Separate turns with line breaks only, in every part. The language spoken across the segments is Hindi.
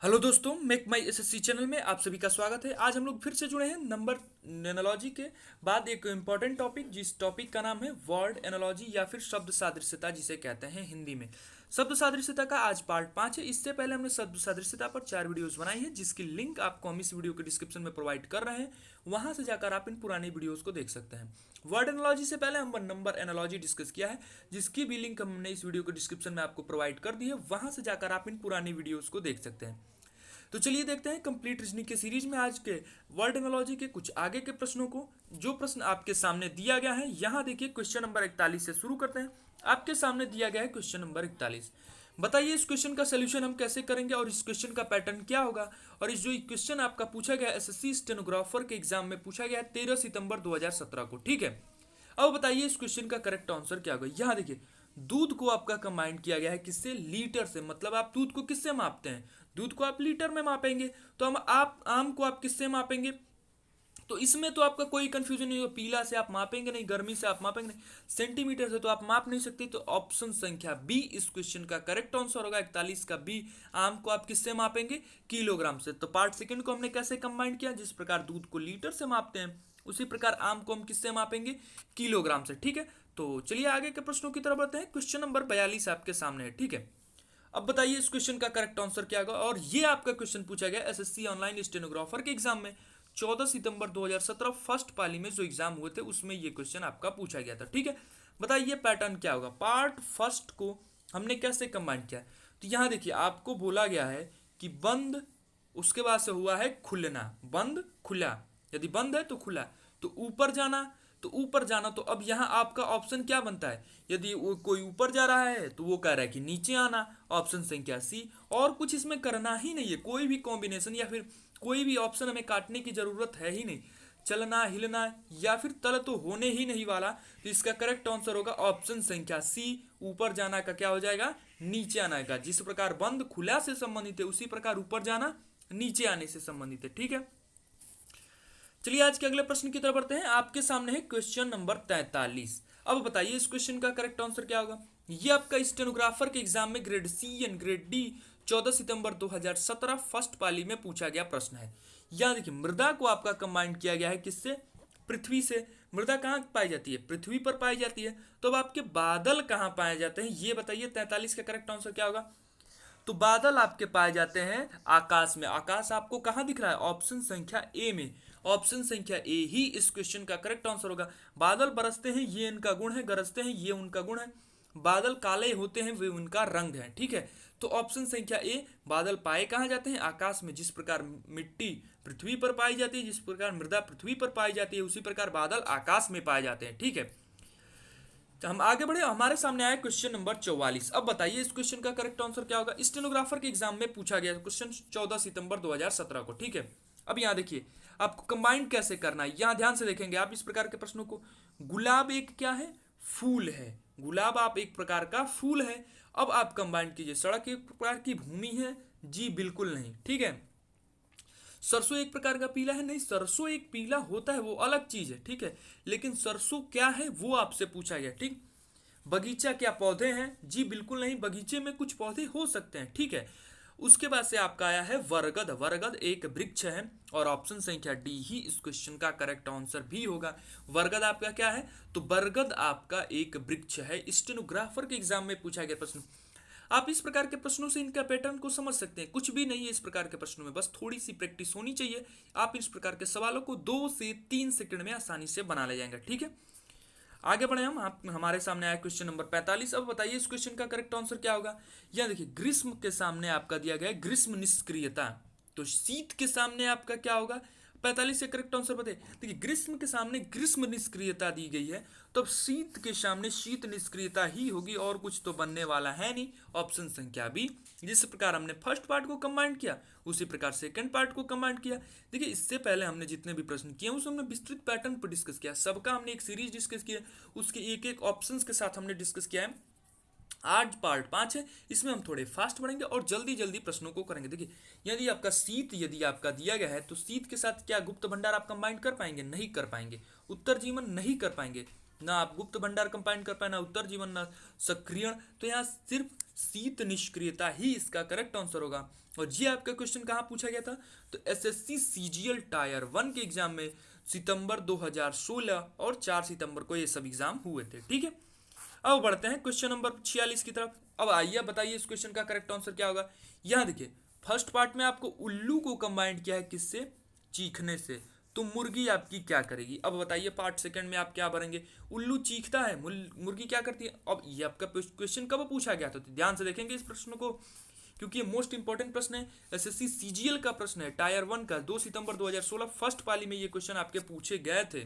हेलो दोस्तों, मेक माई एसएससी चैनल में आप सभी का स्वागत है। आज हम लोग फिर से जुड़े हैं नंबर एनालॉजी के बाद एक इम्पॉर्टेंट टॉपिक, जिस टॉपिक का नाम है वर्ड एनालॉजी या फिर शब्द सादृश्यता, जिसे कहते हैं हिंदी में। शब्द सादृश्यता का आज पार्ट 5 है। इससे पहले हमने शब्द सादृश्यता पर 4 वीडियोस बनाई है, जिसकी लिंक आपको हम इस वीडियो के डिस्क्रिप्शन में प्रोवाइड कर रहे हैं। वहां से जाकर आप इन पुरानी वीडियोस को देख सकते हैं। वर्ड एनालॉजी से पहले हम नंबर एनालॉजी डिस्कस किया है, जिसकी भी लिंक हमने इस वीडियो के डिस्क्रिप्शन में आपको प्रोवाइड कर दी है। वहां से जाकर आप इन पुरानी वीडियोस को देख सकते हैं। तो चलिए देखते हैं कंप्लीट रीजनिंग के सीरीज में आज के वर्ड एनालॉजी के कुछ आगे के प्रश्नों को। जो प्रश्न आपके सामने दिया गया है, यहाँ देखिए क्वेश्चन नंबर 41 से शुरू करते हैं। आपके सामने दिया गया है क्वेश्चन नंबर 41। बताइए इस क्वेश्चन का सोल्यूशन हम कैसे करेंगे और इस क्वेश्चन का पैटर्न क्या होगा। और इस जो क्वेश्चन आपका पूछा गया एसएससी स्टेनोग्राफर के एग्जाम में पूछा गया 13 सितंबर 2017 को, ठीक है। अब बताइए इस क्वेश्चन का करेक्ट आंसर क्या होगा। यहाँ देखिए दूध को आपका कंबाइन किया गया है किससे, लीटर से। मतलब आप दूध को किससे मापते हैं, दूध को आप लीटर में मापेंगे। तो हम आप आम को आप किससे मापेंगे, तो इसमें तो आपका कोई कंफ्यूजन नहीं होगा। पीला से आप मापेंगे नहीं, गर्मी से आप मापेंगे नहीं, सेंटीमीटर से तो आप माप नहीं सकते। तो ऑप्शन संख्या बी इस क्वेश्चन का करेक्ट आंसर होगा। 41 का बी। आम को आप किससे मापेंगे, किलोग्राम से। तो पार्ट सेकंड को हमने कैसे कंबाइन किया, जिस प्रकार दूध को लीटर से मापते हैं उसी प्रकार आम को हम किससे मापेंगे, किलोग्राम से, ठीक है। तो चलिए आगे के प्रश्नों की तरफ बढ़ते हैं। क्वेश्चन नंबर 42 आपके सामने है, ठीक है। अब बताइए इस क्वेश्चन का करेक्ट आंसर क्या होगा। और ये आपका क्वेश्चन पूछा गया एसएससी ऑनलाइन स्टेनोग्राफर के एग्जाम में 14 सितंबर 2017 फर्स्ट पाली में जो एग्जाम हुए थे उसमें ये क्वेश्चन आपका पूछा गया था, ठीक है। बताइए पैटर्न क्या होगा। पार्ट फर्स्ट को हमने कैसे कंबाइन किया, तो यहाँ देखिए आपको बोला गया है कि बंद, उसके बाद से हुआ है खुलना, बंद खुला। यदि बंद है तो खुला। तो ऊपर जाना, तो ऊपर जाना। तो अब यहाँ आपका ऑप्शन क्या बनता है, यदि वो कोई ऊपर जा रहा है तो वो कह रहा है कि नीचे आना, ऑप्शन संख्या सी। और कुछ इसमें करना ही नहीं है, कोई भी कॉम्बिनेशन या फिर कोई भी ऑप्शन हमें काटने की जरूरत है ही नहीं। चलना, हिलना या फिर तल तो होने ही नहीं वाला। तो इसका करेक्ट आंसर होगा ऑप्शन संख्या सी। ऊपर जाना का क्या हो जाएगा, नीचे आना का। जिस प्रकार बंद खुला से संबंधित है उसी प्रकार ऊपर जाना नीचे आने से संबंधित है, ठीक है। चलिए आज के अगले प्रश्न की तरफ बढ़ते हैं। आपके सामने है क्वेश्चन नंबर 43। अब बताइए इस क्वेश्चन का करेक्ट आंसर क्या होगा। ये आपका स्टेनोग्राफर के एग्जाम में grade C and grade D 14 सितंबर 2017 फर्स्ट पाली में पूछा गया प्रश्न है। यहाँ देखिए मृदा को आपका कंबाइन किया गया है किससे, पृथ्वी से। मृदा कहाँ पाई जाती है, पृथ्वी पर पाई जाती है। तो अब आपके बादल कहाँ पाए जाते हैं ये बताइए। 43 का करेक्ट आंसर क्या होगा। तो बादल आपके पाए जाते हैं आकाश में। आकाश आपको कहाँ दिख रहा है, ऑप्शन संख्या ए में। ऑप्शन संख्या ए ही इस क्वेश्चन का करेक्ट आंसर होगा। बादल बरसते हैं ये इनका गुण है, गरजते हैं ये उनका गुण है। बादल काले होते हैं वे उनका रंग है, ठीक है। तो ऑप्शन संख्या ए, बादल पाए कहाँ जाते हैं, आकाश में। जिस प्रकार मिट्टी पृथ्वी पर पाई जाती है, जिस प्रकार मृदा पृथ्वी पर पाई जाती है, उसी प्रकार बादल आकाश में पाए जाते हैं, ठीक है। तो हम आगे बढ़े, हमारे सामने आया क्वेश्चन नंबर 44। अब बताइए इस क्वेश्चन का करेक्ट आंसर क्या होगा। स्टेनोग्राफर के एग्जाम में पूछा गया क्वेश्चन 14 सितंबर 2017 को, ठीक है। अब यहाँ देखिए आपको कंबाइन कैसे करना है, यहाँ ध्यान से देखेंगे आप इस प्रकार के प्रश्नों को। गुलाब एक क्या है, फूल है। गुलाब आप एक प्रकार का फूल है। अब आप कंबाइन कीजिए, सड़क एक प्रकार की भूमि है, जी बिल्कुल नहीं, ठीक है। सरसों एक प्रकार का पीला है, नहीं, सरसों एक पीला होता है वो अलग चीज है, ठीक है। लेकिन सरसों क्या है वो आपसे पूछा गया, ठीक। बगीचा क्या पौधे हैं, जी बिल्कुल नहीं, बगीचे में कुछ पौधे हो सकते हैं, ठीक है। उसके बाद से आपका आया है वरगद। वरगद एक वृक्ष है और ऑप्शन संख्या डी ही इस क्वेश्चन का करेक्ट आंसर भी होगा। वरगद आपका क्या है, तो बरगद आपका एक वृक्ष है। स्टेनोग्राफर के एग्जाम में पूछा गया प्रश्न। आप इस प्रकार के प्रश्नों से इनका पैटर्न को समझ सकते हैं। कुछ भी नहीं है इस प्रकार के प्रश्नों में, बस थोड़ी सी प्रैक्टिस होनी चाहिए। आप इस प्रकार के सवालों को 2 से 3 सेकंड में आसानी से बना ले जाएंगे, ठीक है। आगे बढ़े हम, आप हमारे सामने आया क्वेश्चन नंबर 45। अब बताइए इस क्वेश्चन का करेक्ट आंसर क्या होगा। यह देखिए ग्रीष्म के सामने आपका दिया गया है ग्रीष्म निष्क्रियता। तो शीत के सामने आपका क्या होगा, 45 से करेक्ट आंसर बताइए। देखिए ग्रीष्म के सामने ग्रीष्म निष्क्रियता दी गई है, तो अब शीत के सामने शीत निष्क्रियता ही होगी, और कुछ तो बनने वाला है नहीं। ऑप्शन संख्या बी। जिस प्रकार हमने फर्स्ट पार्ट को कंबाइन किया उसी प्रकार सेकंड पार्ट को कंबाइन किया। देखिए इससे पहले हमने जितने भी प्रश्न किए उस हमने विस्तृत पैटर्न पर डिस्कस किया, सबका हमने एक सीरीज डिस्कस किया, उसके एक एक ऑप्शंस के साथ हमने डिस्कस किया है। आज पार्ट 5 है, इसमें हम थोड़े फास्ट बढ़ेंगे और जल्दी जल्दी प्रश्नों को करेंगे। देखिए यदि आपका शीत यदि आपका दिया गया है तो शीत के साथ क्या गुप्त भंडार आप कंबाइन कर पाएंगे, नहीं कर पाएंगे। उत्तर जीवन नहीं कर पाएंगे। ना आप गुप्त भंडार कंबाइन कर पाए, ना उत्तर जीवन, ना सक्रियण, तो यहाँ सिर्फ शीत निष्क्रियता ही इसका करेक्ट आंसर होगा। और ये आपका क्वेश्चन कहाँ पूछा गया था, तो एसएससी सीजीएल टायर 1 के एग्जाम में सितंबर 2016 और 4 सितंबर को ये सब एग्जाम हुए थे। ठीक है, अब बढ़ते हैं क्वेश्चन नंबर 46 की तरफ। अब आइए बताइए इस क्वेश्चन का करेक्ट आंसर क्या होगा। यहाँ देखिए फर्स्ट पार्ट में आपको उल्लू को कंबाइंड किया है किससे, चीखने से, तो मुर्गी आपकी क्या करेगी। अब बताइए पार्ट सेकंड में आप क्या भरेंगे, उल्लू चीखता है, मुर्गी क्या करती है। अब ये आपका क्वेश्चन कब पूछा गया था, तो ध्यान से देखेंगे इस प्रश्न को, क्योंकि ये मोस्ट इंपॉर्टेंट प्रश्न है, एसएससी सीजीएल का प्रश्न है, टायर 1 का, 2 सितंबर 2016 फर्स्ट पाली में ये क्वेश्चन आपके पूछे गए थे।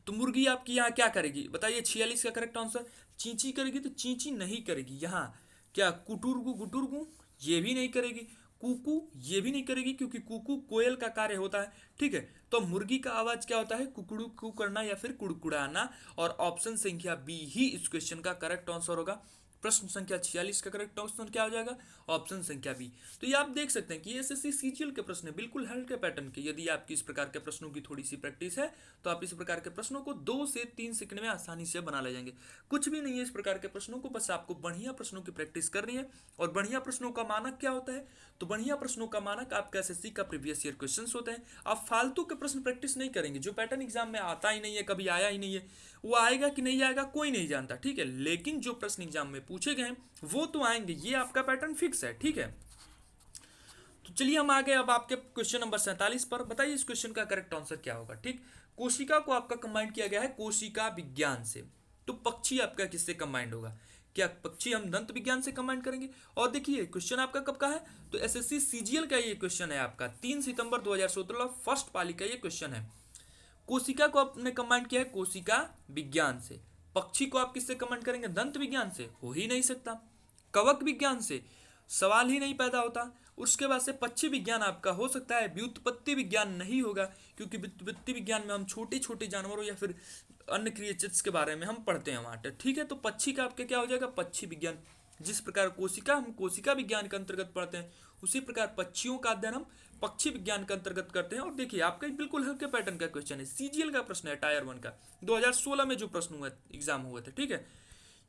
तो मुर्गी आपकी यहाँ क्या करेगी बताइए, 46 का करेक्ट आंसर, चींची करेगी, तो चींची नहीं करेगी। यहाँ क्या कुटुरगु गुटुरगु, ये भी नहीं करेगी, कुकू ये भी नहीं करेगी, क्योंकि कुकू कोयल का कार्य होता है। ठीक है, तो मुर्गी का आवाज क्या होता है, कुकड़ू कू करना या फिर कुड़कुड़ाना, और ऑप्शन संख्या बी ही इस क्वेश्चन का करेक्ट आंसर होगा। प्रश्न संख्या 46 का करेक्ट आंसर क्या हो जाएगा, ऑप्शन संख्या बी। तो ये आप देख सकते हैं कि एसएससी सीजीएल के प्रश्न बिल्कुल हल्के पैटर्न के। यदि आपकी इस प्रकार के प्रश्नों की थोड़ी सी प्रैक्टिस है तो आप इस प्रकार के प्रश्नों को 2 से 3 सेकंड में आसानी से बना ले जाएंगे। कुछ भी नहीं है इस प्रकार के प्रश्नों को, बस आपको बढ़िया प्रश्नों की प्रैक्टिस करनी है। और बढ़िया प्रश्नों का मानक क्या होता है, तो बढ़िया प्रश्नों का मानक आपका एसएससी का प्रीवियस ईयर क्वेश्चन होते हैं। आप फालतू के प्रश्न प्रैक्टिस नहीं करेंगे, जो पैटर्न एग्जाम में आता ही नहीं है, कभी आया ही नहीं है, वो आएगा कि नहीं आएगा कोई नहीं जानता। ठीक है, लेकिन जो प्रश्न एग्जाम में पूछे गए हैं वो तो आएंगे, ये आपका पैटर्न फिक्स है। ठीक है, तो चलिए हम आ गए अब आपके क्वेश्चन नंबर 47 पर। बताइए इस क्वेश्चन का करेक्ट आंसर क्या होगा। ठीक, कोशिका को आपका कंबाइंड किया गया है कोशिका विज्ञान से, तो पक्षी आपका किससे कंबाइंड होगा, क्या पक्षी हम दंत विज्ञान से कंबाइंड करेंगे। और देखिए क्वेश्चन आपका कब का है, तो एसएससी सीजीएल का ये क्वेश्चन है आपका 3 सितंबर 2017 फर्स्ट पाली का ये क्वेश्चन है। कोशिका को आपने कंबाइंड किया है कोशिका विज्ञान से, पक्षी को आप किससे कंबाइंड करेंगे, दंत विज्ञान से, हो ही नहीं सकता। कवक विज्ञान से सवाल ही नहीं पैदा होता। उसके बाद से पक्षी विज्ञान आपका हो सकता है, व्युत्पत्ति विज्ञान नहीं होगा, क्योंकि व्युत्पत्ति विज्ञान में हम छोटे छोटे जानवरों या फिर अन्य क्रिएचर्स के बारे में हम पढ़ते हैं वहाँ। ठीक है, तो पक्षी का आपके क्या हो जाएगा, पक्षी विज्ञान। जिस प्रकार कोशिका हम कोशिका विज्ञान के अंतर्गत पढ़ते हैं, उसी प्रकार पक्षियों का अध्ययन हम पक्षी विज्ञान के अंतर्गत करते हैं। और देखिए आपका बिल्कुल हल्के पैटर्न का क्वेश्चन है, सीजीएल का प्रश्न है, टायर 1 का, 2016 में जो प्रश्न हुए एग्जाम हुए थे। ठीक है,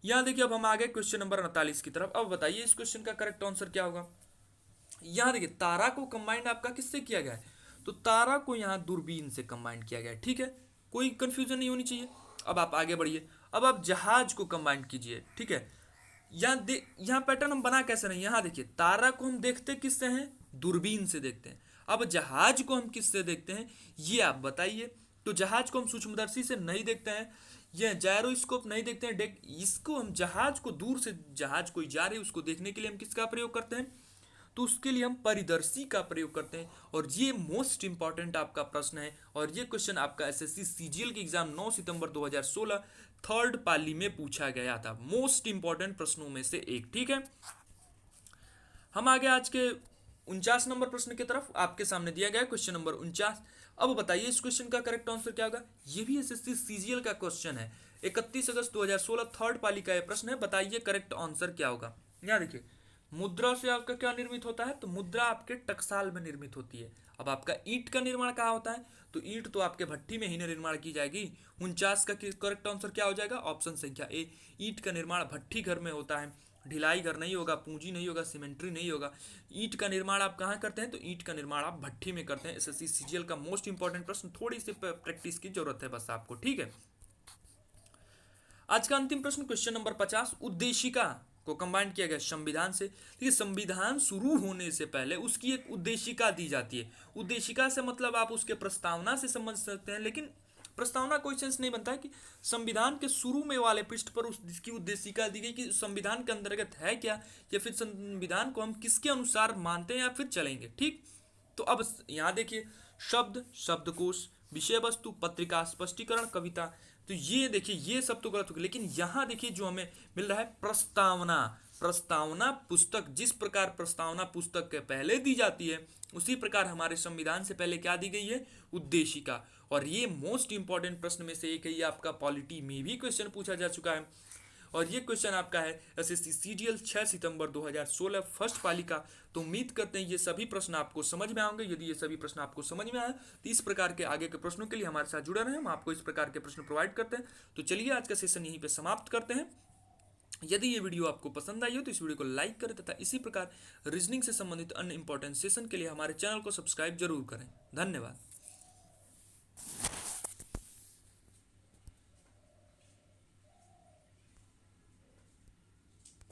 यहाँ देखिए अब हम आ गए क्वेश्चन नंबर 49 की तरफ। अब बताइए इस क्वेश्चन का करेक्ट आंसर क्या होगा। यहाँ देखिए तारा को कंबाइंड आपका किससे किया गया है, तो तारा को यहाँ दूरबीन से कंबाइंड किया गया है। ठीक है, कोई कंफ्यूजन नहीं होनी चाहिए। अब आप आगे बढ़िए, अब आप जहाज को कंबाइंड कीजिए। ठीक है, यहाँ पैटर्न हम बना कैसे नहीं, यहाँ देखिए तारा को हम देखते किससे हैं, दूरबीन से देखते हैं। अब जहाज को हम किससे देखते हैं ये आप बताइए। तो जहाज को हम सूक्ष्मदर्शी से नहीं देखते हैं, ये जायरोस्कोप नहीं देखते हैं, डेक इसको हम जहाज को दूर से, जहाज कोई जा रही है उसको देखने के लिए हम किसका प्रयोग करते हैं, तो उसके लिए हम परिदर्शी का प्रयोग करते हैं। और ये मोस्ट इंपॉर्टेंट आपका प्रश्न है, और ये क्वेश्चन आपका एसएससी सीजीएल के एग्जाम 9 सितंबर 2016 थर्ड पाली में पूछा गया था, मोस्ट इंपॉर्टेंट प्रश्नों में से एक। ठीक है, हम आगे आज के 49 नंबर प्रश्न की तरफ। आपके सामने दिया गया क्वेश्चन नंबर 49। अब बताइए इस क्वेश्चन का करेक्ट आंसर क्या होगा। ये भी एसएससी सीजीएल का क्वेश्चन है, 31 अगस्त 2016 थर्ड पाली का यह प्रश्न है। बताइए करेक्ट आंसर क्या होगा। यहाँ देखिए मुद्रा से आपका क्या निर्मित होता है, तो मुद्रा आपके टकसाल में निर्मित होती है। अब आपका ईंट का निर्माण कहाँ होता है, तो ईंट तो आपके भट्टी में ही निर्माण की जाएगी। 49 का करेक्ट आंसर क्या हो जाएगा, ऑप्शन संख्या ए, ईंट का निर्माण भट्टी घर में होता है। ढिलाई घर नहीं होगा, पूंजी नहीं होगा, सीमेंट्री नहीं होगा। ईंट का निर्माण आप कहाँ करते हैं, तो ईंट का निर्माण आप भट्टी में करते हैं। एसएससी सीजीएल का मोस्ट इंपॉर्टेंट प्रश्न, थोड़ी सी प्रैक्टिस की जरूरत है बस आपको। ठीक है, आज का अंतिम प्रश्न क्वेश्चन नंबर 50, उद्देशिका को कंबाइन किया गया संविधान से। देखिए संविधान शुरू होने से पहले उसकी एक उद्देशिका दी जाती है। उद्देशिका से मतलब आप उसके प्रस्तावना से समझ सकते हैं, लेकिन प्रस्तावना कोई सेंस नहीं बनता है कि संविधान के शुरू में वाले पृष्ठ पर उसकी उद्देशिका दी गई कि संविधान के अंतर्गत है क्या, या फिर संविधान को हम किसके अनुसार मानते हैं या फिर चलेंगे। ठीक, तो अब यहाँ देखिए शब्द, शब्दकोश, विषय वस्तु, पत्रिका, स्पष्टीकरण, कविता, तो ये देखिए ये सब तो गलत हो गया। लेकिन यहाँ देखिए जो हमें मिल रहा है प्रस्तावना। प्रस्तावना पुस्तक, जिस प्रकार प्रस्तावना पुस्तक के पहले दी जाती है उसी प्रकार हमारे संविधान से पहले क्या दी गई है, उद्देशिका। और ये मोस्ट इंपॉर्टेंट प्रश्न में से एक है, ये आपका पॉलिटी में भी क्वेश्चन पूछा जा चुका है। और ये क्वेश्चन आपका है एसएससी सीजीएल 6 सितंबर 2016 फर्स्ट पाली का। तो उम्मीद करते हैं ये सभी प्रश्न आपको समझ में आएंगे। यदि ये सभी प्रश्न आपको समझ में आए तो इस प्रकार के आगे के प्रश्नों के लिए हमारे साथ जुड़े रहें, हम आपको इस प्रकार के प्रश्न प्रोवाइड करते हैं। तो चलिए आज का सेशन यहीं पे समाप्त करते हैं। यदि ये वीडियो आपको पसंद आई हो तो इस वीडियो को लाइक करें तथा इसी प्रकार रीजनिंग से संबंधित अन्य इंपॉर्टेंट सेशन के लिए हमारे चैनल को सब्सक्राइब जरूर करें। धन्यवाद।